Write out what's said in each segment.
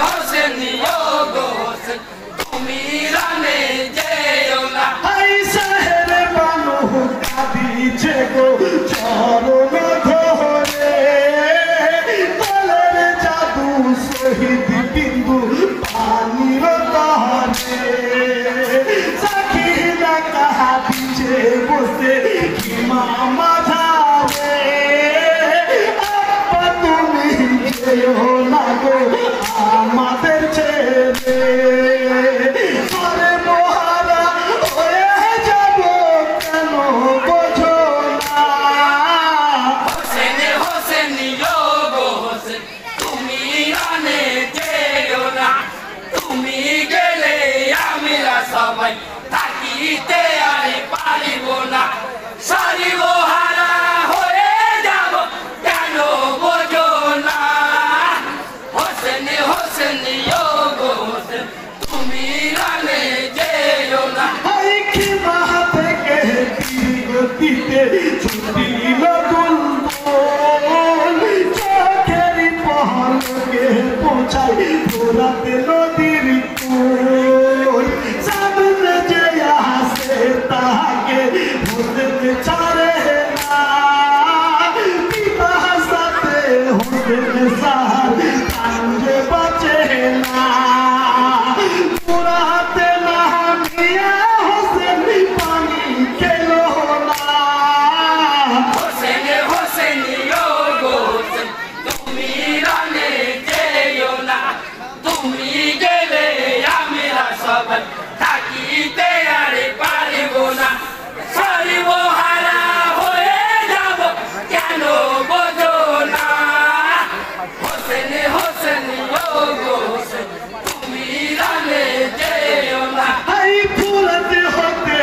হোসেনি ও গো হোসেন তুমি রানে যেও না হাই শহরে বানু কাঁদিছে গো চরণ ধরে কলের জাদু শহীদ বিন্দু পানির তরে সাকিনা কাঁদিছে বসে মামা যাবে আব্বা তুমি যেও না গো আমাদের ছেড়ে আরে মহারা হয়ে যাব কেন বোঝো না হোসেনে হোসেনি ও গো হোসেন তুমি রানে যেও না তুমি গেলে আমরা সবাই থাকিতে আর পারিব না সারিব হারা হয়ে যাব কেন বোঝো না হোসেনে হোসেনি ও গো হোসেন তুমি রানে যেও না হাই কি মাহা থেকে গতিতে ছুটিল দুলবন চোখের পহলকে পৌঁছাই ঘোরাতে নদীর কোল সামনে যে আসে তাকে হোসেন ছাড়ে না পিতা সাথে হোসেন সার কাঞ্জে বাঁচে না পুরাতে না মিয়া হোসেন পানি খেলো না হোসেনে হোসেনি ও গো হোসেন তুমি রানে যেও না তুমি গেলে আমরা সবাই থাকিতে আর পারিব না সারিব হারা হয়ে যাব কেন বোঝো না হোসেনে হোসেনি ও গো হোসেন তুমি রানে যেও না হাই ফুলতে হতে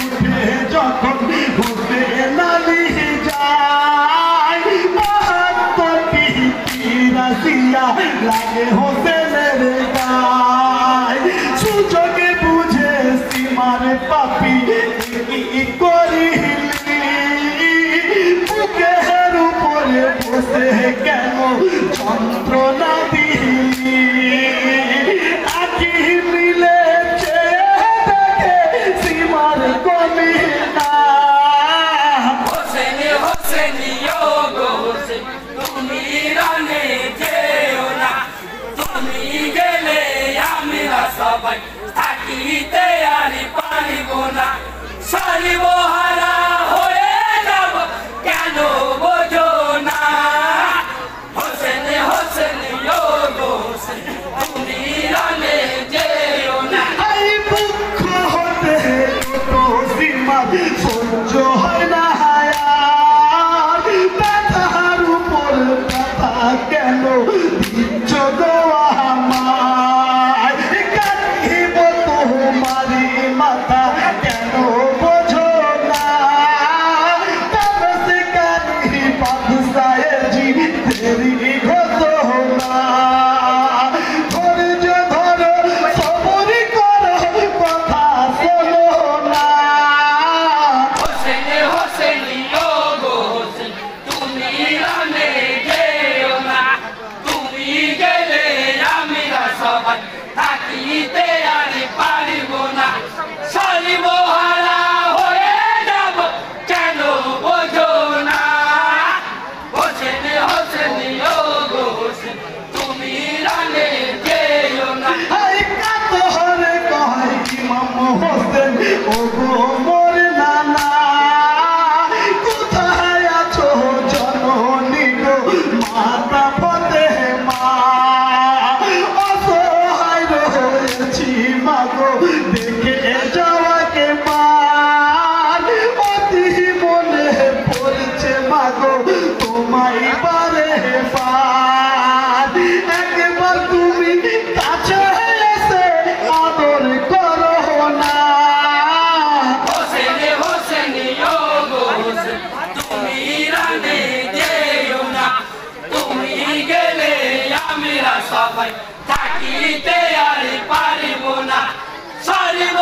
উঠে যখন ঘুরতে নালি যায় মহাত্মটি রাশিয়া লাগে হোসেনের গায় সুযোগে বুঝে সীমার পাপি কি করিলি বুকের উপরে বসে কেন যন্ত্রণা দিলি আখি মিলে দেখে সীমার কমি না হোসেনে হোসেনি ও গো হোসেন তুমি রানে যেও না তুমি গেলে আমরা সবাই থাকিতে আর পারিব না সারিব হারা হয়ে যাব কেন বোঝো না হোসেনে হোসেনি ও গো হোসেন তুমি রানে যেও না হাই দুঃখ হতে তো সীমা সহ্য হয় না হায়ার ব্যথার উপর ব্যথা কেন দিচ্ছ গো আমায় কাটিব তোমারি মাথা কেন বোঝো না তবে সে কাটি বাদশাহে জি তেরি ঘোষণা ধৈর্য ধরো সবর করো কথা শোনো না হোসেনে হোসেনি ও গো হোসেন তুমি রানে যেও না তুমি গেলে আমরা সবাই থাকিতে আর পারিব না সারিব হারা হয়ে যাব কেন বোঝো না হোসেনে হোসেনি ও গো হোসেন তুমি রানে যেও না হাই কাতরে কয় ইমাম হোসেন ও গো মোর নানা কোথায় আছো জননী গো মাতা ফতেহ মা অসহায় রয়েছি মা গো দেখে যাওয়াকে পার অতি মনে পড়ছে মা গো তোমায় পারে পার একবার তুমি কাছে এসে আদর করো না হোসেনে হোসেনি ও গো হোসেন তুমি রানে যেও না তুমি গেলে আমরা সবাই থাকিতে আর পারিব না সারিব